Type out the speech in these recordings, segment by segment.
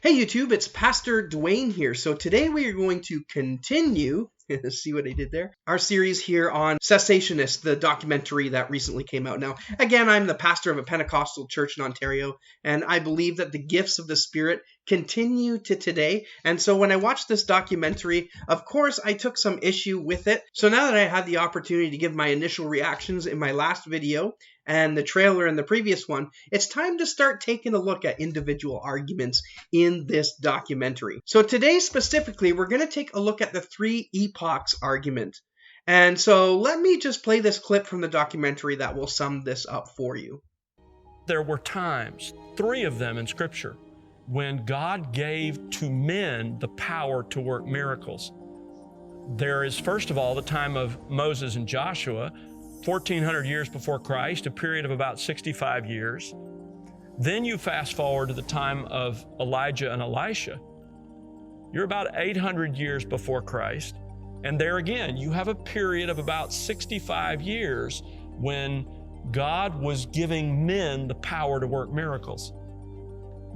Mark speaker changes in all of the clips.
Speaker 1: Hey YouTube, it's Pastor Dwayne here. So today we are going to continue, see what I did there, our series here on Cessationist, the documentary that recently came out. Now, again, I'm the pastor of a Pentecostal church in Ontario, and I believe that the gifts of the Spirit continue to today. And so when I watched this documentary, of course, I took some issue with it. So now that I had the opportunity to give my initial reactions in my last video, and the trailer in the previous one, it's time to start taking a look at individual arguments in this documentary. So today specifically, we're going to take a look at the three epochs argument. And so let me just play this clip from the documentary that will sum this up for you.
Speaker 2: There were times, 3 of them in Scripture, when God gave to men the power to work miracles. There is, first of all, the time of Moses and Joshua, 1,400 years before Christ, a period of about 65 years. Then you fast forward to the time of Elijah and Elisha. You're about 800 years before Christ. And there again, you have a period of about 65 years when God was giving men the power to work miracles.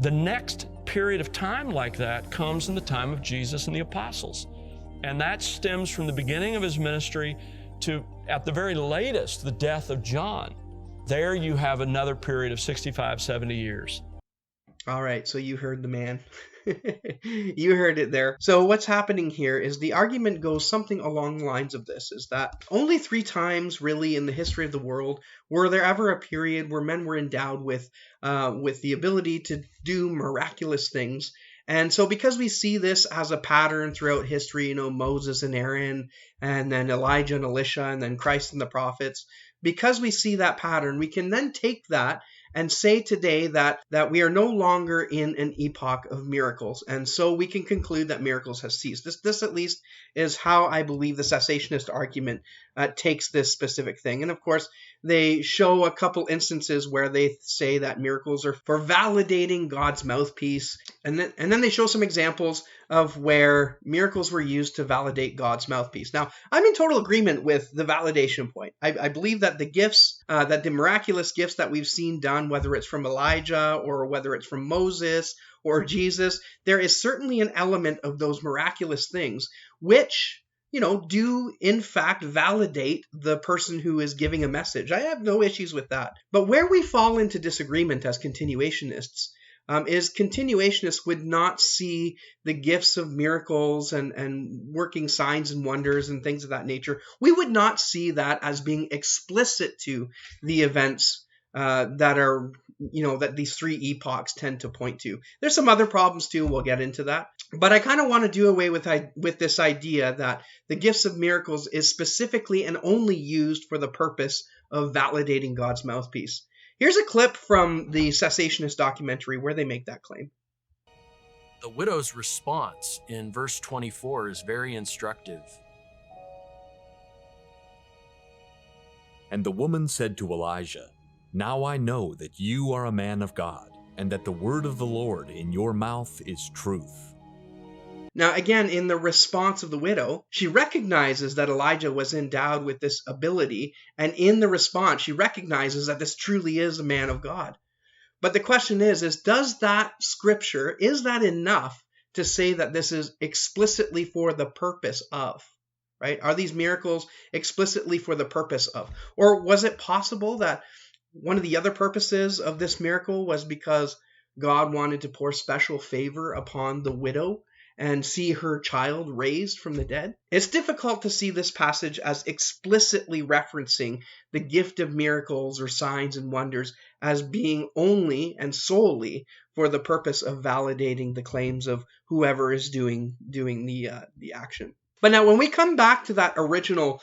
Speaker 2: The next period of time like that comes in the time of Jesus and the apostles. And that stems from the beginning of his ministry to, at the very latest, the death of John. There you have another period of 65, 70 years.
Speaker 1: All right, so you heard the man. You heard it there. So what's happening here is the argument goes something along the lines of this, is that only 3 times really in the history of the world were there ever a period where men were endowed with the ability to do miraculous things. And so because we see this as a pattern throughout history, Moses and Aaron, and then Elijah and Elisha, and then Christ and the prophets, because we see that pattern, we can then take that and say today that we are no longer in an epoch of miracles. And so we can conclude that miracles have ceased. This at least is how I believe the cessationist argument takes this specific thing. And of course, they show a couple instances where they say that miracles are for validating God's mouthpiece. And then they show some examples of where miracles were used to validate God's mouthpiece. Now, I'm in total agreement with the validation point. I believe that the gifts, that the miraculous gifts that we've seen done, whether it's from Elijah or whether it's from Moses or Jesus, there is certainly an element of those miraculous things which do in fact validate the person who is giving a message. I have no issues with that. But where we fall into disagreement as continuationists is continuationists would not see the gifts of miracles and working signs and wonders and things of that nature. We would not see that as being explicit to the events that are, that these 3 epochs tend to point to. There's some other problems too, we'll get into that. But I kind of want to do away with this idea that the gifts of miracles is specifically and only used for the purpose of validating God's mouthpiece. Here's a clip from the Cessationist documentary where they make that claim.
Speaker 3: The widow's response in verse 24 is very instructive.
Speaker 4: And the woman said to Elijah, "Now I know that you are a man of God, and that the word of the Lord in your mouth is truth."
Speaker 1: Now, again, in the response of the widow, she recognizes that Elijah was endowed with this ability, and in the response, she recognizes that this truly is a man of God. But the question is does that scripture, is that enough to say that this is explicitly for the purpose of? Right? Are these miracles explicitly for the purpose of? Or was it possible that one of the other purposes of this miracle was because God wanted to pour special favor upon the widow and see her child raised from the dead? It's difficult to see this passage as explicitly referencing the gift of miracles or signs and wonders as being only and solely for the purpose of validating the claims of whoever is doing the action. But now when we come back to that original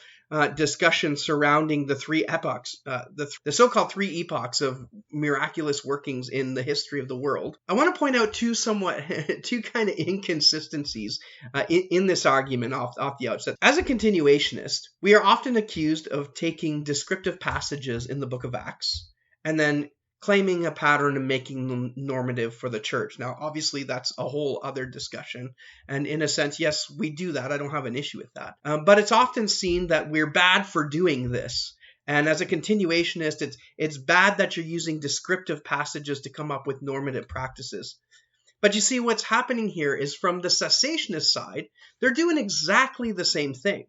Speaker 1: discussion surrounding the 3 epochs, the so-called 3 epochs of miraculous workings in the history of the world, I want to point out two kind of inconsistencies in this argument off the outset. As a continuationist, we are often accused of taking descriptive passages in the book of Acts and then claiming a pattern and making them normative for the church. Now, obviously, that's a whole other discussion. And in a sense, yes, we do that. I don't have an issue with that. But it's often seen that we're bad for doing this. And as a continuationist, it's bad that you're using descriptive passages to come up with normative practices. But you see, what's happening here is from the cessationist side, they're doing exactly the same thing,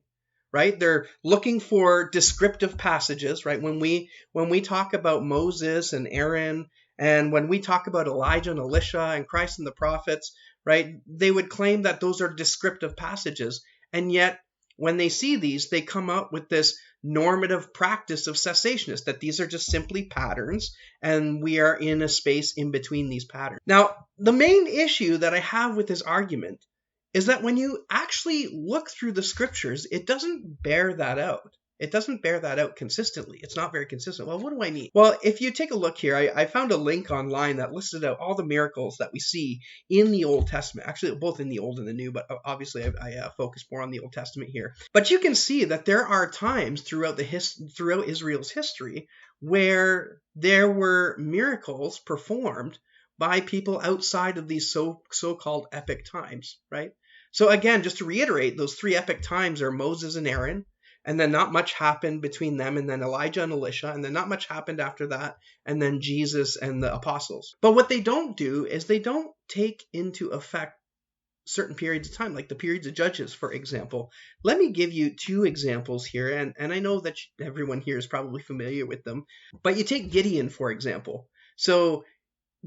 Speaker 1: right? They're looking for descriptive passages, right? When we talk about Moses and Aaron, and when we talk about Elijah and Elisha and Christ and the prophets, right? They would claim that those are descriptive passages. And yet, when they see these, they come up with this normative practice of cessationists, that these are just simply patterns, and we are in a space in between these patterns. Now, the main issue that I have with this argument is that when you actually look through the scriptures, it doesn't bear that out. It doesn't bear that out consistently. It's not very consistent. Well, what do I mean? Well, if you take a look here, I found a link online that listed out all the miracles that we see in the Old Testament. Actually, both in the Old and the New, but obviously I focus more on the Old Testament here. But you can see that there are times throughout Israel's history where there were miracles performed by people outside of these so-called epic times, right? So again, just to reiterate, those three epic times are Moses and Aaron, and then not much happened between them, and then Elijah and Elisha, and then not much happened after that, and then Jesus and the apostles. But what they don't do is they don't take into effect certain periods of time, like the periods of Judges, for example. Let me give you two examples here, and I know that everyone here is probably familiar with them, but you take Gideon, for example. So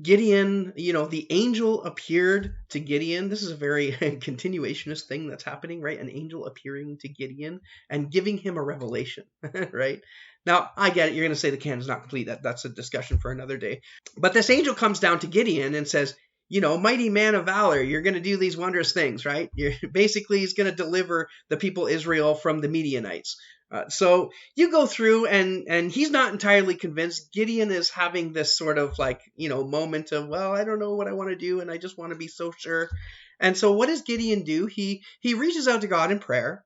Speaker 1: Gideon, the angel appeared to Gideon. This is a very continuationist thing that's happening, right? An angel appearing to Gideon and giving him a revelation, right? Now, I get it. You're going to say the canon is not complete. That's a discussion for another day. But this angel comes down to Gideon and says, mighty man of valor, you're going to do these wondrous things, right? Basically, he's going to deliver the people Israel from the Midianites. So you go through, and he's not entirely convinced. Gideon is having this sort of moment of, well, I don't know what I want to do, and I just want to be so sure. And so what does Gideon do? He reaches out to God in prayer,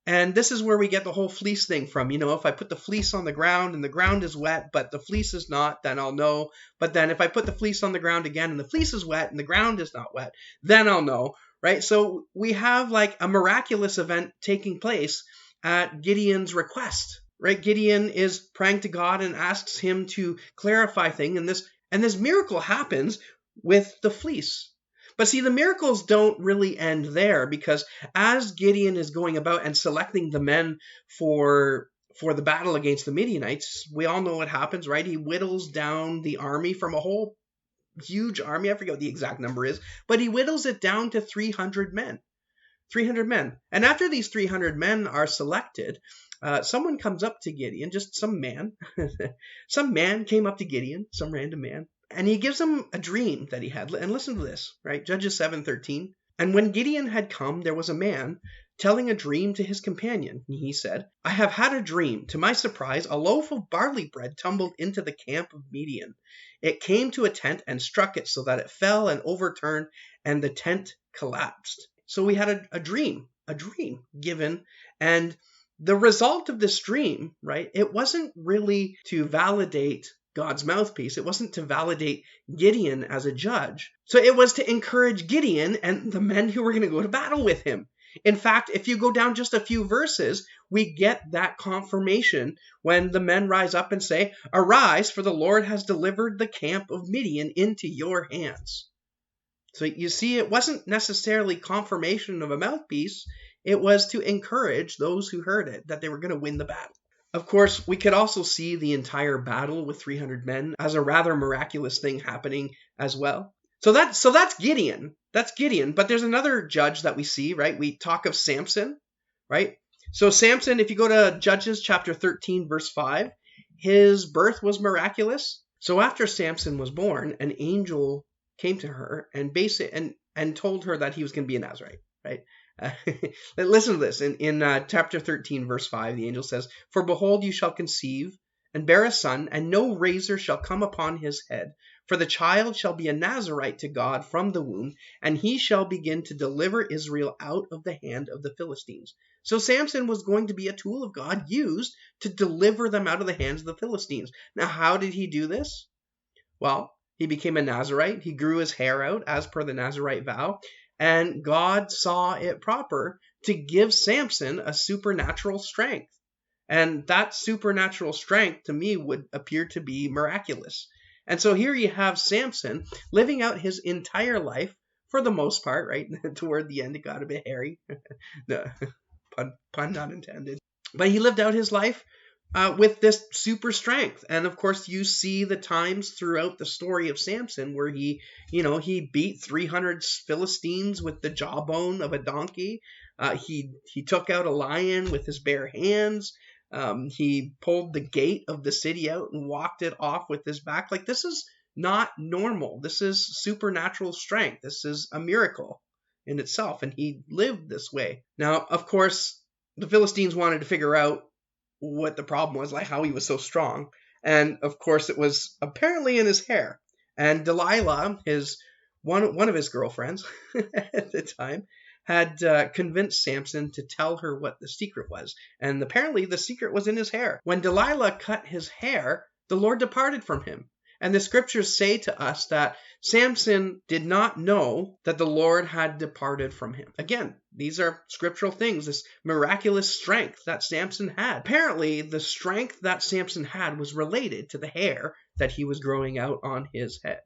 Speaker 1: and this is where we get the whole fleece thing from. If I put the fleece on the ground and the ground is wet, but the fleece is not, then I'll know. But then if I put the fleece on the ground again and the fleece is wet and the ground is not wet, then I'll know, right? So we have like a miraculous event taking place at Gideon's request, right? Gideon is praying to God and asks him to clarify things, and this miracle happens with the fleece. But see, the miracles don't really end there, because as Gideon is going about and selecting the men for the battle against the Midianites, we all know what happens, right? He whittles down the army from a whole huge army. I forget what the exact number is, but he whittles it down to 300 men. 300 men. And after these 300 men are selected, someone comes up to Gideon, just some man. Some man came up to Gideon, some random man, and he gives him a dream that he had. And listen to this, right? Judges 7:13. And when Gideon had come, there was a man telling a dream to his companion. He said, I have had a dream. To my surprise, a loaf of barley bread tumbled into the camp of Midian. It came to a tent and struck it so that it fell and overturned, and the tent collapsed. So we had a dream given, and the result of this dream, right, it wasn't really to validate God's mouthpiece. It wasn't to validate Gideon as a judge. So it was to encourage Gideon and the men who were going to go to battle with him. In fact, if you go down just a few verses, we get that confirmation when the men rise up and say, Arise, for the Lord has delivered the camp of Midian into your hands. So you see, it wasn't necessarily confirmation of a mouthpiece. It was to encourage those who heard it that they were going to win the battle. Of course, we could also see the entire battle with 300 men as a rather miraculous thing happening as well. So that's Gideon. That's Gideon. But there's another judge that we see, right? We talk of Samson, right? So Samson, if you go to Judges chapter 13, verse 5, his birth was miraculous. So after Samson was born, an angel came to her and told her that he was going to be a Nazarite, right? Listen to this. In chapter 13, verse 5, the angel says, For behold, you shall conceive and bear a son, and no razor shall come upon his head. For the child shall be a Nazarite to God from the womb, and he shall begin to deliver Israel out of the hand of the Philistines. So Samson was going to be a tool of God used to deliver them out of the hands of the Philistines. Now, how did he do this? Well, he became a Nazarite. He grew his hair out as per the Nazarite vow. And God saw it proper to give Samson a supernatural strength. And that supernatural strength, to me, would appear to be miraculous. And so here you have Samson living out his entire life for the most part, right? Toward the end, it got a bit hairy. No, pun not intended. But he lived out his life with this super strength. And of course, you see the times throughout the story of Samson where he beat 300 Philistines with the jawbone of a donkey. He took out a lion with his bare hands. He pulled the gate of the city out and walked it off with his back. Like, this is not normal. This is supernatural strength. This is a miracle in itself. And he lived this way. Now, of course, the Philistines wanted to figure out what the problem was, like how he was so strong. And of course, it was apparently in his hair. And Delilah, one of his girlfriends at the time, had convinced Samson to tell her what the secret was. And apparently the secret was in his hair. When Delilah cut his hair, the Lord departed from him. And the scriptures say to us that Samson did not know that the Lord had departed from him. Again, these are scriptural things, this miraculous strength that Samson had. Apparently, the strength that Samson had was related to the hair that he was growing out on his head.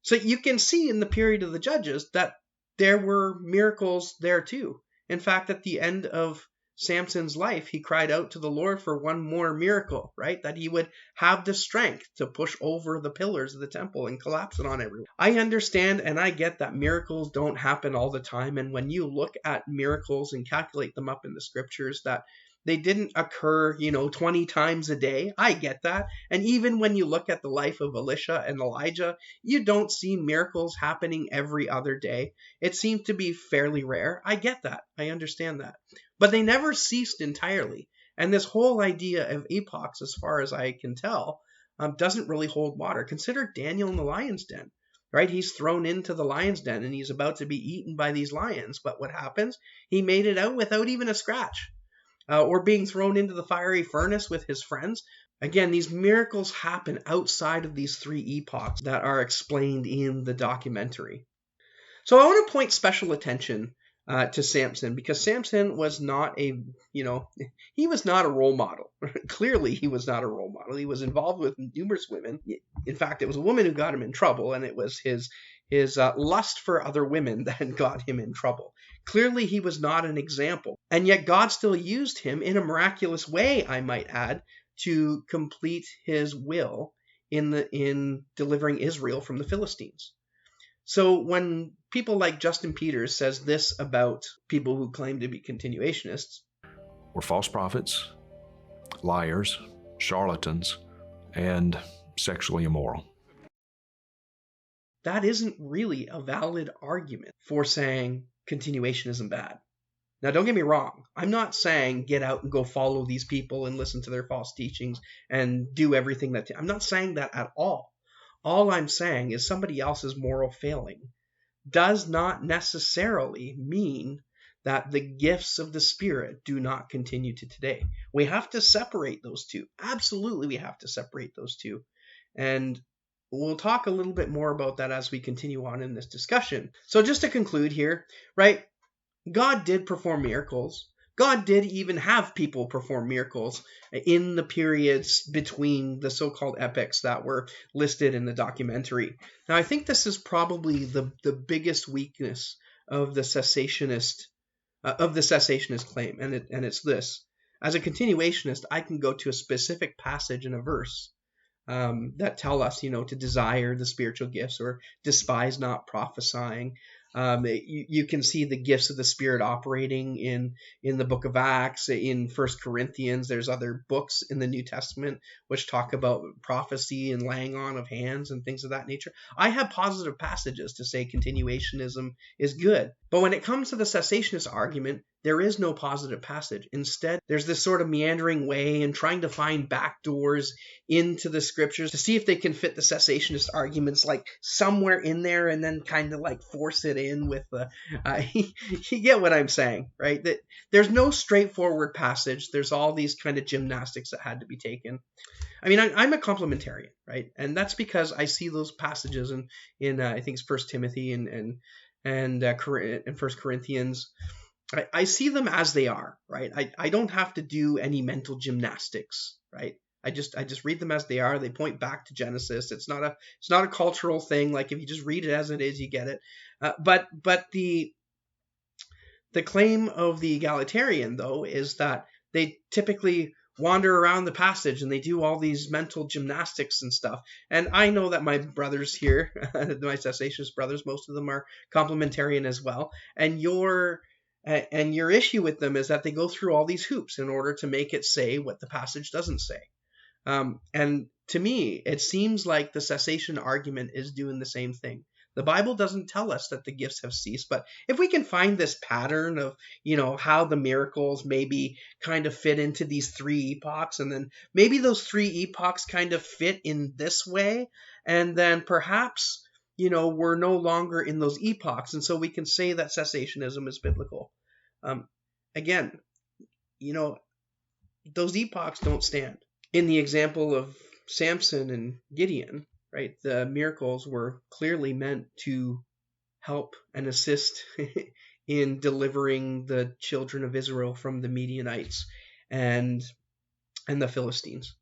Speaker 1: So you can see in the period of the Judges that there were miracles there too. In fact, at the end of Samson's life, he cried out to the Lord for one more miracle, right? That he would have the strength to push over the pillars of the temple and collapse it on everyone. I understand and I get that miracles don't happen all the time. And when you look at miracles and calculate them up in the scriptures, that they didn't occur, 20 times a day. I get that. And even when you look at the life of Elisha and Elijah, you don't see miracles happening every other day. It seemed to be fairly rare. I get that. I understand that. But they never ceased entirely. And this whole idea of epochs, as far as I can tell, doesn't really hold water. Consider Daniel in the lion's den, right? He's thrown into the lion's den and he's about to be eaten by these lions. But what happens? He made it out without even a scratch. Or being thrown into the fiery furnace with his friends. Again, these miracles happen outside of these three epochs that are explained in the documentary. So I want to point special attention to Samson, because Samson was not he was not a role model. Clearly, he was not a role model. He was involved with numerous women. In fact, it was a woman who got him in trouble, and it was his lust for other women that got him in trouble. Clearly, he was not an example. And yet God still used him in a miraculous way, I might add, to complete his will in delivering Israel from the Philistines. So when people like Justin Peters says this about people who claim to be continuationists,
Speaker 5: we're false prophets, liars, charlatans, and sexually immoral.
Speaker 1: That isn't really a valid argument for saying continuationism bad. Now, don't get me wrong. I'm not saying get out and go follow these people and listen to their false teachings and do everything that... I'm not saying that at all. All I'm saying is somebody else's moral failing does not necessarily mean that the gifts of the Spirit do not continue to today. We have to separate those two. Absolutely, we have to separate those two. And we'll talk a little bit more about that as we continue on in this discussion. So just to conclude here, right? God did perform miracles. God did even have people perform miracles in the periods between the so-called epochs that were listed in the documentary. Now, I think this is probably the biggest weakness of the cessationist claim, and it's this. As a continuationist, I can go to a specific passage in a verse that tell us, to desire the spiritual gifts or despise not prophesying. You can see the gifts of the Spirit operating in the book of Acts, in 1 Corinthians. There's other books in the New Testament which talk about prophecy and laying on of hands and things of that nature. I have positive passages to say continuationism is good. But when it comes to the cessationist argument, there is no positive passage. Instead, there's this sort of meandering way and trying to find back doors into the scriptures to see if they can fit the cessationist arguments like somewhere in there and then kind of like force it in with the... you get what I'm saying, right? That there's no straightforward passage. There's all these kind of gymnastics that had to be taken. I mean, I'm a complementarian, right? And that's because I see those passages in I think it's 1 Timothy and 1 Corinthians. I see them as they are, right? I don't have to do any mental gymnastics, right? I just read them as they are. They point back to Genesis. It's not a cultural thing. Like if you just read it as it is, you get it. But the claim of the egalitarian, though, is that they typically wander around the passage and they do all these mental gymnastics and stuff. And I know that my brothers here, my cessationist brothers, most of them are complementarian as well. And your issue with them is that they go through all these hoops in order to make it say what the passage doesn't say. And to me, it seems like the cessation argument is doing the same thing. The Bible doesn't tell us that the gifts have ceased, but if we can find this pattern of, how the miracles maybe kind of fit into these three epochs, and then maybe those three epochs kind of fit in this way, and then perhaps, we're no longer in those epochs, and so we can say that cessationism is biblical. Again, those epochs don't stand. In the example of Samson and Gideon, right, the miracles were clearly meant to help and assist in delivering the children of Israel from the Midianites and the Philistines.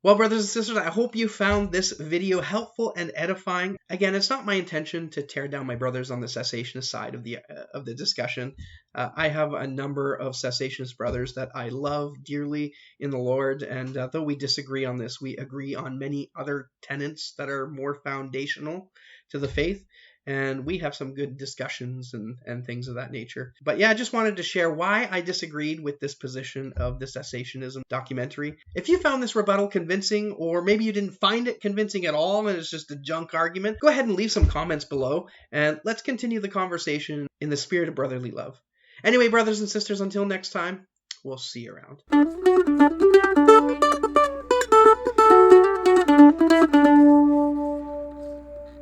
Speaker 1: Well, brothers and sisters, I hope you found this video helpful and edifying. Again, it's not my intention to tear down my brothers on the cessationist side of the discussion. I have a number of cessationist brothers that I love dearly in the Lord, and though we disagree on this, we agree on many other tenets that are more foundational to the faith. And we have some good discussions and things of that nature. But yeah, I just wanted to share why I disagreed with this position of the Cessationism documentary. If you found this rebuttal convincing, or maybe you didn't find it convincing at all and it's just a junk argument, go ahead and leave some comments below, and let's continue the conversation in the spirit of brotherly love. Anyway, brothers and sisters, until next time, we'll see you around.